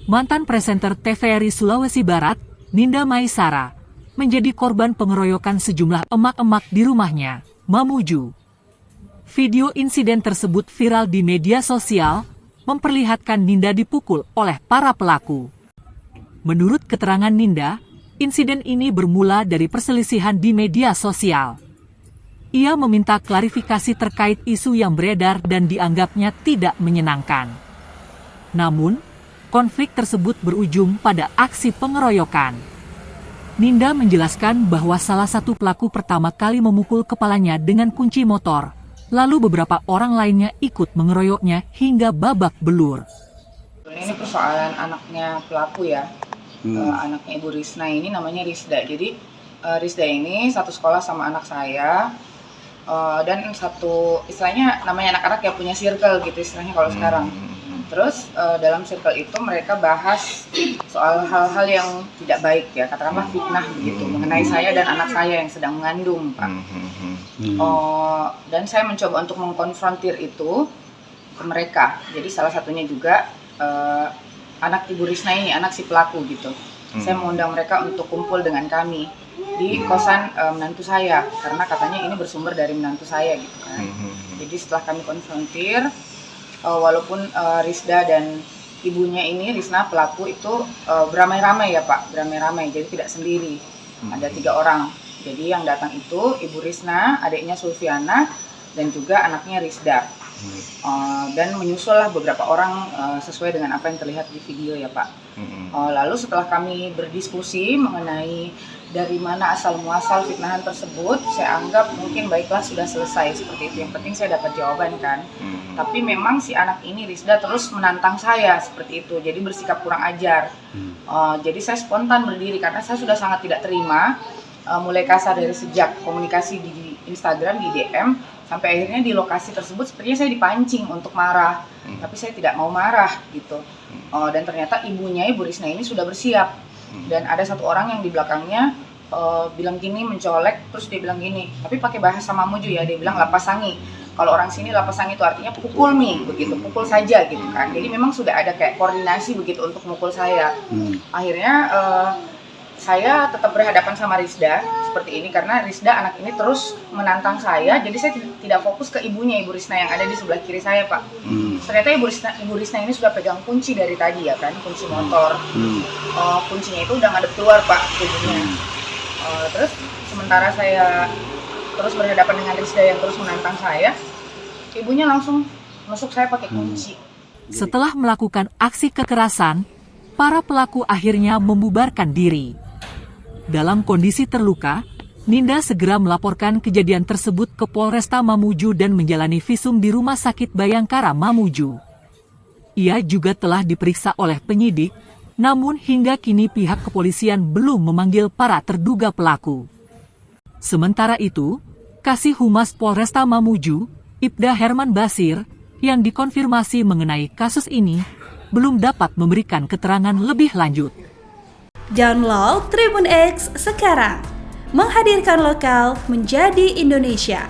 mantan presenter TVRI Sulawesi Barat, Ninda Maisara, menjadi korban pengeroyokan sejumlah emak-emak di rumahnya, Mamuju. Video insiden tersebut viral di media sosial, memperlihatkan Ninda dipukul oleh para pelaku. Menurut keterangan Ninda, insiden ini bermula dari perselisihan di media sosial. Ia meminta klarifikasi terkait isu yang beredar dan dianggapnya tidak menyenangkan. Namun, konflik tersebut berujung pada aksi pengeroyokan. Ninda menjelaskan bahwa salah satu pelaku pertama kali memukul kepalanya dengan kunci motor, lalu beberapa orang lainnya ikut mengeroyoknya hingga babak belur. Ini persoalan anaknya pelaku ya, anaknya Ibu Risna ini namanya Risda. Jadi Risda ini satu sekolah sama anak saya, dan satu istilahnya namanya anak-anak yang punya circle gitu istilahnya kalau sekarang. Terus dalam circle itu mereka bahas soal hal-hal yang tidak baik ya, katakanlah fitnah begitu mengenai saya dan anak saya yang sedang mengandung, Pak. Dan saya mencoba untuk mengkonfrontir itu ke mereka. Jadi salah satunya juga anak Ibu Risna ini, anak si pelaku gitu. Saya mengundang mereka untuk kumpul dengan kami di kosan menantu saya, karena katanya ini bersumber dari menantu saya gitu kan. Jadi setelah kami konfrontir, walaupun Risda dan ibunya ini, Risna pelaku itu beramai-ramai ya Pak, beramai-ramai, jadi tidak sendiri, ada 3 orang. Jadi yang datang itu Ibu Risna, adiknya Sulfiana, dan juga anaknya Risda. Dan menyusullah beberapa orang sesuai dengan apa yang terlihat di video ya Pak. Lalu setelah kami berdiskusi mengenai dari mana asal muasal fitnahan tersebut, saya anggap mungkin baiklah sudah selesai seperti itu. Yang penting saya dapat jawaban kan. Tapi memang si anak ini Risda terus menantang saya seperti itu, jadi bersikap kurang ajar. Jadi saya spontan berdiri karena saya sudah sangat tidak terima, mulai kasar dari sejak komunikasi di Instagram, di DM, sampai akhirnya di lokasi tersebut sepertinya saya dipancing untuk marah, tapi saya tidak mau marah gitu. Dan ternyata ibunya Ibu Risna ini sudah bersiap, dan ada satu orang yang di belakangnya bilang gini, mencolek, terus dia bilang gini, tapi pakai bahasa Mamuju ya, dia bilang lapasangi. Kalau orang sini lapasangi itu artinya pukul nih, begitu, pukul saja gitu kan. Jadi memang sudah ada kayak koordinasi begitu untuk mukul saya. Akhirnya saya tetap berhadapan sama Risda seperti ini karena Risda anak ini terus menantang saya, jadi saya tidak fokus ke ibunya, Ibu Risna yang ada di sebelah kiri saya Pak. Ternyata Ibu Risna ini sudah pegang kunci dari tadi ya kan, kunci motor. Kuncinya itu udah ngadep keluar Pak, ibunya. Terus sementara saya terus berhadapan dengan Risda yang terus menantang saya, ibunya langsung nusuk saya pakai kunci. Setelah melakukan aksi kekerasan, para pelaku akhirnya membubarkan diri. Dalam kondisi terluka, Ninda segera melaporkan kejadian tersebut ke Polresta Mamuju dan menjalani visum di Rumah Sakit Bayangkara Mamuju. Ia juga telah diperiksa oleh penyidik, namun hingga kini pihak kepolisian belum memanggil para terduga pelaku. Sementara itu, Kasih Humas Polresta Mamuju, Ibda Herman Basir, yang dikonfirmasi mengenai kasus ini, belum dapat memberikan keterangan lebih lanjut. Download Tribun X sekarang, menghadirkan lokal menjadi Indonesia.